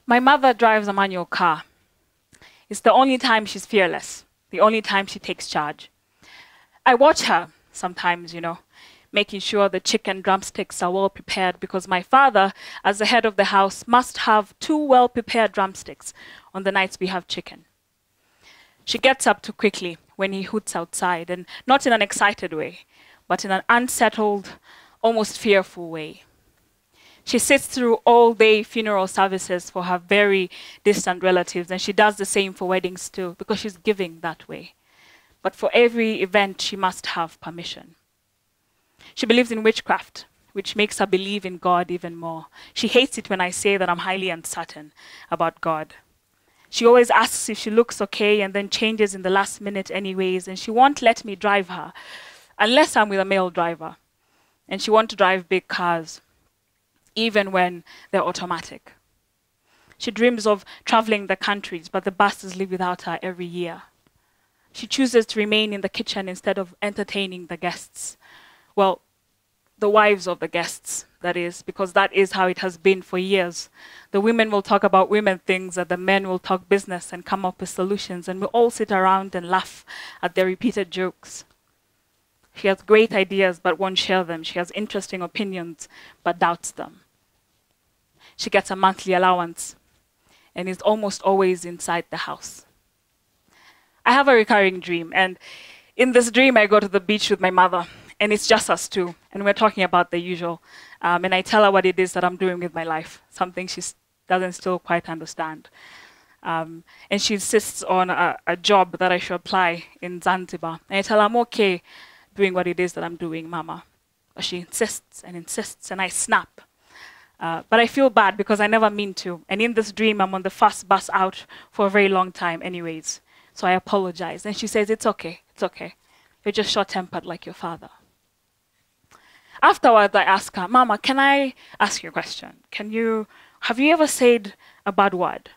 My mother drives a manual car. It's the only time she's fearless, the only time she takes charge. I watch her sometimes, making sure the chicken drumsticks are well prepared because my father, as the head of the house, must have 2 well-prepared drumsticks on the nights we have chicken. She gets up too quickly when he hoots outside, and not in an excited way, but in an unsettled, almost fearful way. She sits through all-day funeral services for her very distant relatives, and she does the same for weddings too, because she's giving that way. But for every event, she must have permission. She believes in witchcraft, which makes her believe in God even more. She hates it when I say that I'm highly uncertain about God. She always asks if she looks okay and then changes in the last minute anyways, and she won't let me drive her unless I'm with a male driver. And she wants to drive big cars, even when they're automatic. She dreams of traveling the countries, but the buses leave without her every year. She chooses to remain in the kitchen instead of entertaining the guests. Well, the wives of the guests, that is, because that is how it has been for years. The women will talk about women things, and the men will talk business and come up with solutions, and we'll all sit around and laugh at their repeated jokes. She has great ideas but won't share them. She has interesting opinions but doubts them. She gets a monthly allowance and is almost always inside the house. I have a recurring dream, and in this dream I go to the beach with my mother, and it's just us two, and we're talking about the usual. And I tell her what it is that I'm doing with my life, something she doesn't still quite understand. And she insists on a job that I should apply in Zanzibar. And I tell her I'm okay doing what it is that I'm doing, Mama. But she insists, and I snap. But I feel bad because I never mean to. And in this dream, I'm on the first bus out for a very long time anyways. So I apologize. And she says, it's okay. You're just short-tempered like your father. Afterwards, I ask her, Mama, can I ask you a question? Have you ever said a bad word?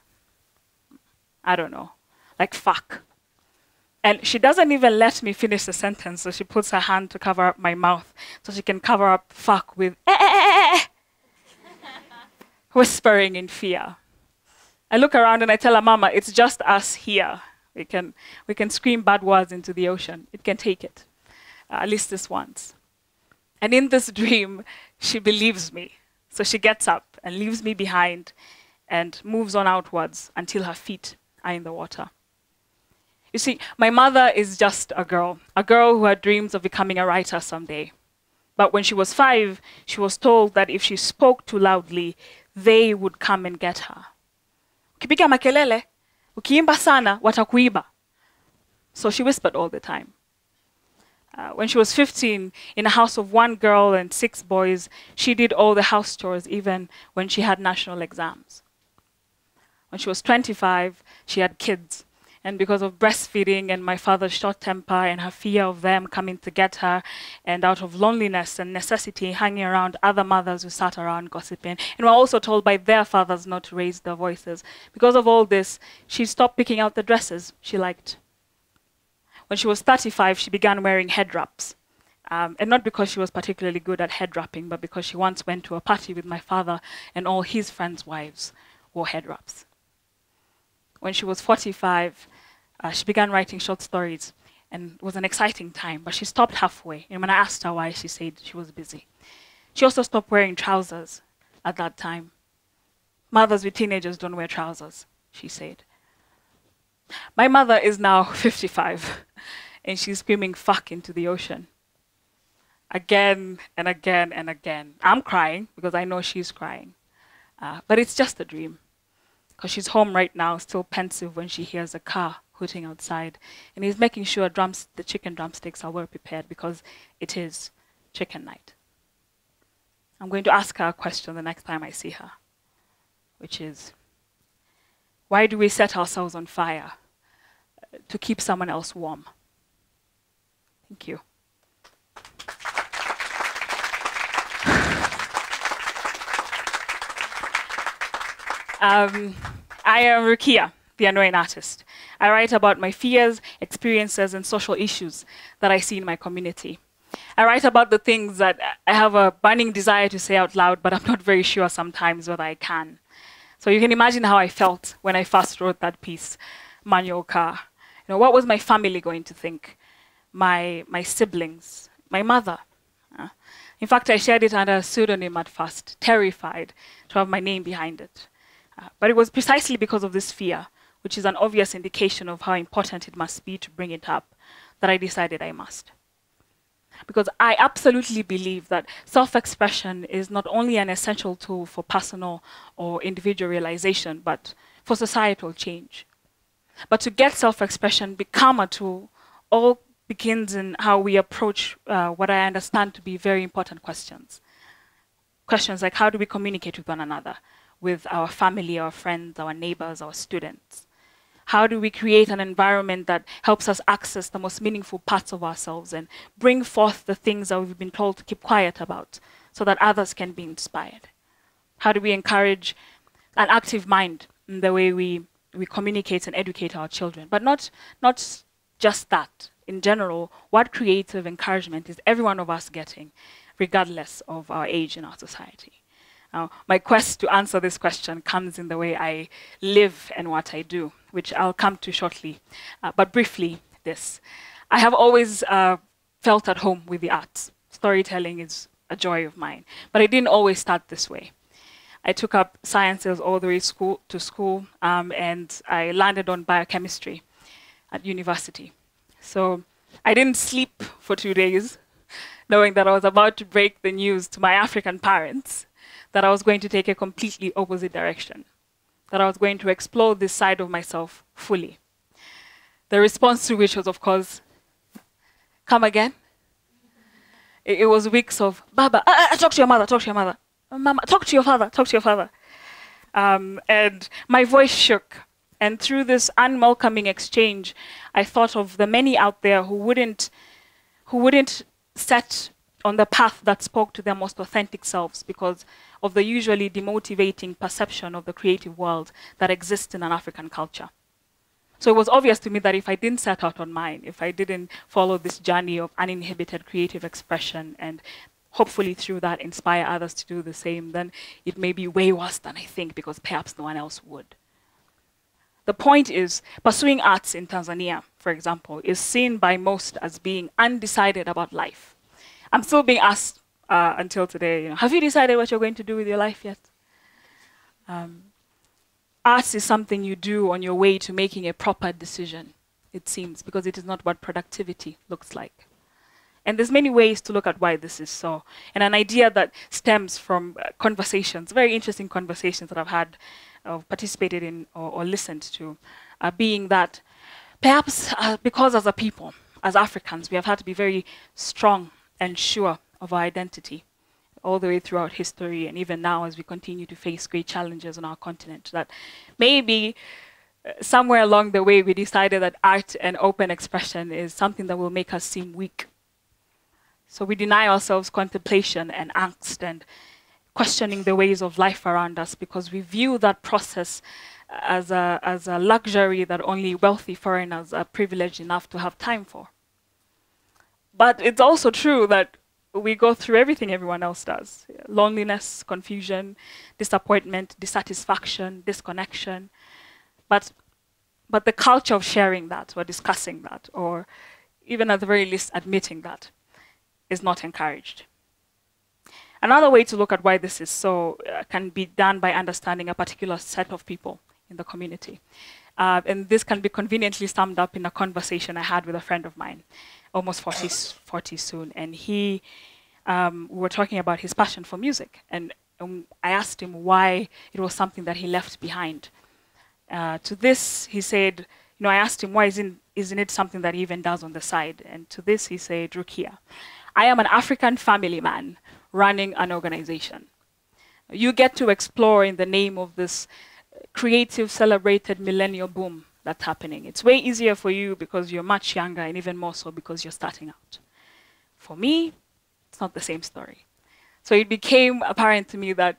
I don't know, like fuck. And she doesn't even let me finish the sentence, so she puts her hand to cover up my mouth so she can cover up fuck with whispering in fear. I look around and I tell her, Mama, it's just us here. We can scream bad words into the ocean. It can take it, at least this once. And in this dream, she believes me. So she gets up and leaves me behind and moves on outwards until her feet are in the water. You see, my mother is just a girl who had dreams of becoming a writer someday. But when she was 5, she was told that if she spoke too loudly, they would come and get her. Ukipiga makelele, ukiimba sana, watakuiba. So she whispered all the time. When she was 15, in a house of 1 girl and 6 boys, she did all the house chores even when she had national exams. When she was 25, she had kids. And because of breastfeeding and my father's short temper and her fear of them coming to get her, and out of loneliness and necessity, hanging around other mothers who sat around gossiping, and were also told by their fathers not to raise their voices. Because of all this, she stopped picking out the dresses she liked. When she was 35, she began wearing head wraps. And not because she was particularly good at head wrapping, but because she once went to a party with my father and all his friends' wives wore head wraps. When she was 45, she began writing short stories, and it was an exciting time, but she stopped halfway. And when I asked her why, she said she was busy. She also stopped wearing trousers at that time. Mothers with teenagers don't wear trousers, she said. My mother is now 55, and she's screaming fuck into the ocean. Again and again and again. I'm crying because I know she's crying. But it's just a dream. Because she's home right now, still pensive when she hears a car hooting outside. And he's making sure the chicken drumsticks are well prepared because it is chicken night. I'm going to ask her a question the next time I see her, which is, why do we set ourselves on fire? To keep someone else warm. Thank you. I am Rukia, the annoying artist. I write about my fears, experiences, and social issues that I see in my community. I write about the things that I have a burning desire to say out loud, but I'm not very sure sometimes whether I can. So you can imagine how I felt when I first wrote that piece, Manual Car. What was my family going to think? My siblings, my mother. In fact, I shared it under a pseudonym at first, terrified to have my name behind it. But it was precisely because of this fear, which is an obvious indication of how important it must be to bring it up, that I decided I must. Because I absolutely believe that self-expression is not only an essential tool for personal or individual realization, but for societal change. But to get self-expression become a tool, all begins in how we approach what I understand to be very important questions. Questions like, how do we communicate with one another, with our family, our friends, our neighbors, our students? How do we create an environment that helps us access the most meaningful parts of ourselves and bring forth the things that we've been told to keep quiet about so that others can be inspired? How do we encourage an active mind in the way we communicate and educate our children? But not just that. In general, what creative encouragement is every one of us getting, regardless of our age in our society? My quest to answer this question comes in the way I live and what I do, which I'll come to shortly. But briefly, this. I have always felt at home with the arts. Storytelling is a joy of mine. But I didn't always start this way. I took up sciences all the way to school, and I landed on biochemistry at university. So I didn't sleep for 2 days, knowing that I was about to break the news to my African parents that I was going to take a completely opposite direction, that I was going to explore this side of myself fully. The response to which was, of course, come again? It was weeks of, Baba, talk to your mother, talk to your mother. Mama, talk to your father, talk to your father. And my voice shook. And through this unwelcoming exchange, I thought of the many out there who wouldn't set on the path that spoke to their most authentic selves because of the usually demotivating perception of the creative world that exists in an African culture. So it was obvious to me that if I didn't set out on mine, if I didn't follow this journey of uninhibited creative expression and hopefully through that inspire others to do the same, then it may be way worse than I think because perhaps no one else would. The point is, pursuing arts in Tanzania, for example, is seen by most as being undecided about life. I'm still being asked until today, have you decided what you're going to do with your life yet? Arts is something you do on your way to making a proper decision, it seems, because it is not what productivity looks like. And there's many ways to look at why this is so. And an idea that stems from conversations, very interesting conversations that I've had, participated in or listened to, being that perhaps because as a people, as Africans, we have had to be very strong and sure of our identity all the way throughout history and even now as we continue to face great challenges on our continent, that maybe somewhere along the way we decided that art and open expression is something that will make us seem weak. So we deny ourselves contemplation and angst and questioning the ways of life around us because we view that process as a luxury that only wealthy foreigners are privileged enough to have time for. But it's also true that we go through everything everyone else does. Loneliness, confusion, disappointment, dissatisfaction, disconnection. But the culture of sharing that or discussing that or even at the very least admitting that is not encouraged. Another way to look at why this is so can be done by understanding a particular set of people in the community. And this can be conveniently summed up in a conversation I had with a friend of mine, almost 40 soon. And we were talking about his passion for music. And I asked him why it was something that he left behind. To this, he said, I asked him, why isn't it something that he even does on the side? And to this, he said, Rukia, I am an African family man running an organization. You get to explore in the name of this creative, celebrated millennial boom that's happening. It's way easier for you because you're much younger and even more so because you're starting out. For me, it's not the same story. So it became apparent to me that,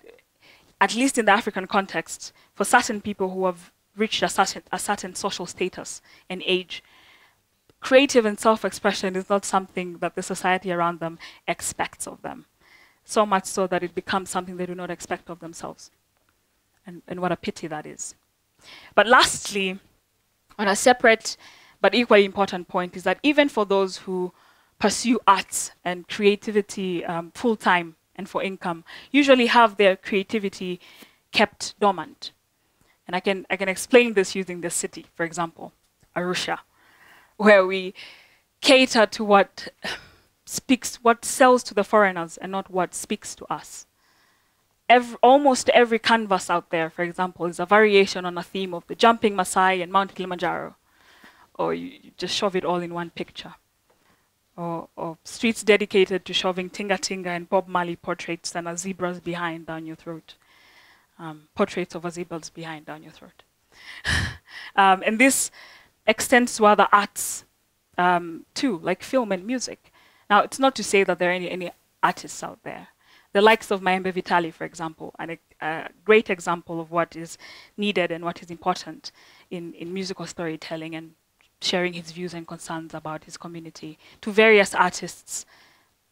at least in the African context, for certain people who have reached a certain social status and age, creative and self-expression is not something that the society around them expects of them. So much so that it becomes something they do not expect of themselves. and what a pity that is. But lastly, on a separate but equally important point is that even for those who pursue arts and creativity full-time and for income, usually have their creativity kept dormant. And I can explain this using this city, for example, Arusha, where we cater to what sells to the foreigners and not what speaks to us. Almost every canvas out there, for example, is a variation on a theme of the jumping Maasai and Mount Kilimanjaro. Or you just shove it all in one picture. Or streets dedicated to shoving Tinga Tinga and Bob Marley portraits and a zebra's behind down your throat. Portraits of a zebra's behind down your throat. And this extends to other arts too, like film and music. Now, it's not to say that there are any artists out there. The likes of Maembe Vitali, for example, and a great example of what is needed and what is important in musical storytelling and sharing his views and concerns about his community, to various artists,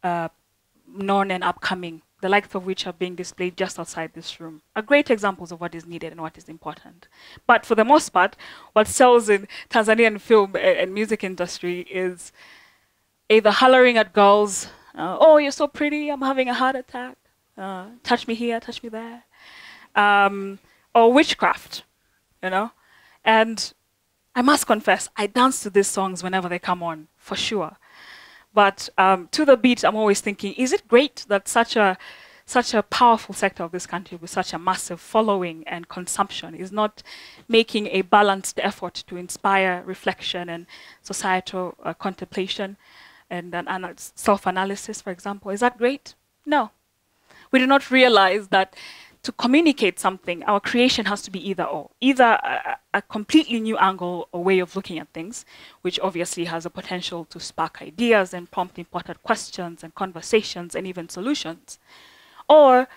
known and upcoming, the likes of which are being displayed just outside this room, are great examples of what is needed and what is important. But for the most part, what sells in Tanzanian film and music industry is either hollering at girls, oh, you're so pretty, I'm having a heart attack, touch me here, touch me there, or witchcraft, you know? And I must confess, I dance to these songs whenever they come on, for sure. But to the beat, I'm always thinking, is it great that such a powerful sector of this country with such a massive following and consumption is not making a balanced effort to inspire reflection and societal contemplation and self-analysis, for example? Is that great? No. We do not realize that to communicate something, our creation has to be either or. Either a completely new angle or way of looking at things, which obviously has a potential to spark ideas and prompt important questions and conversations and even solutions. Or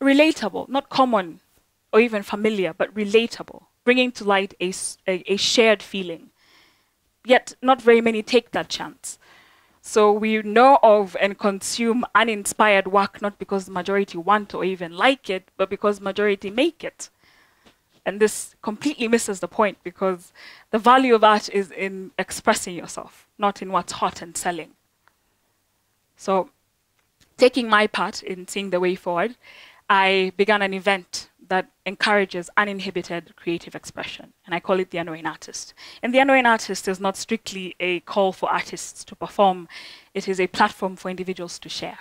relatable, not common or even familiar, but relatable, bringing to light a shared feeling. Yet not very many take that chance. So we know of and consume uninspired work not because the majority want or even like it, but because majority make it. And this completely misses the point, because the value of art is in expressing yourself, not in what's hot and selling. So taking my part in seeing the way forward, I began an event that encourages uninhibited creative expression, and I call it The Unknowing Artist. And The Unknowing Artist is not strictly a call for artists to perform, it is a platform for individuals to share.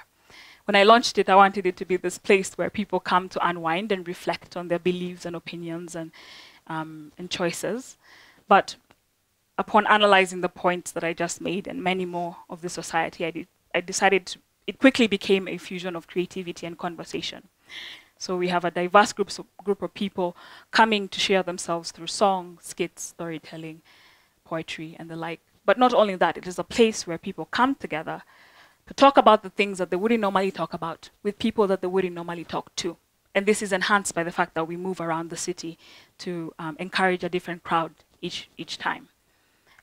When I launched it, I wanted it to be this place where people come to unwind and reflect on their beliefs and opinions and choices. But upon analyzing the points that I just made and many more of the society, I decided it quickly became a fusion of creativity and conversation. So we have a diverse group of people coming to share themselves through song, skits, storytelling, poetry, and the like. But not only that, it is a place where people come together to talk about the things that they wouldn't normally talk about with people that they wouldn't normally talk to. And this is enhanced by the fact that we move around the city to encourage a different crowd each time.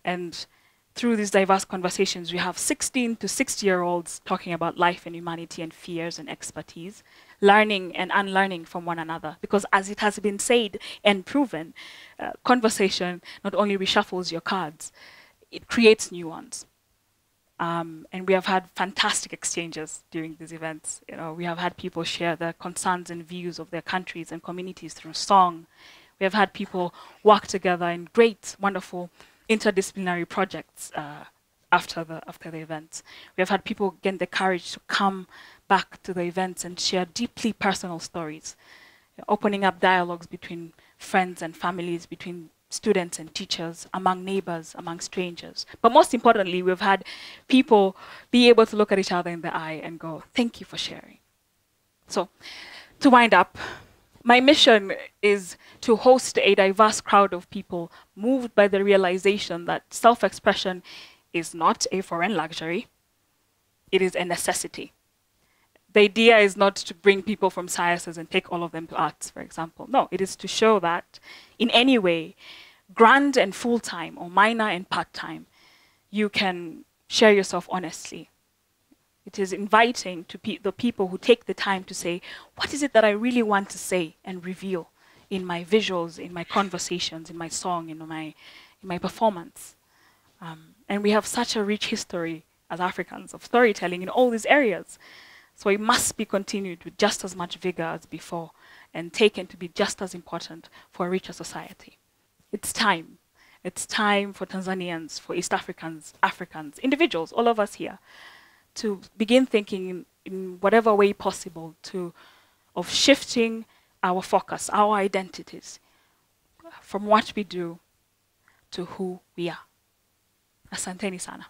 And through these diverse conversations, we have 16 to 60-year-olds talking about life and humanity and fears and expertise, learning and unlearning from one another. Because as it has been said and proven, conversation not only reshuffles your cards, it creates new ones. And we have had fantastic exchanges during these events. You know, we have had people share their concerns and views of their countries and communities through song. We have had people work together in great, wonderful interdisciplinary projects after the events. We have had people get the courage to come back to the events and share deeply personal stories, opening up dialogues between friends and families, between students and teachers, among neighbors, among strangers. But most importantly, we've had people be able to look at each other in the eye and go, thank you for sharing. So to wind up, my mission is to host a diverse crowd of people moved by the realization that self-expression is not a foreign luxury, it is a necessity. The idea is not to bring people from sciences and take all of them to arts, for example. No, it is to show that in any way, grand and full-time or minor and part-time, you can share yourself honestly. It is inviting to the people who take the time to say, what is it that I really want to say and reveal in my visuals, in my conversations, in my song, in my performance. And we have such a rich history as Africans of storytelling in all these areas. So it must be continued with just as much vigor as before and taken to be just as important for a richer society. It's time. It's time for Tanzanians, for East Africans, Africans, individuals, all of us here, to begin thinking in whatever way possible of shifting our focus, our identities, from what we do to who we are. Asanteni sana.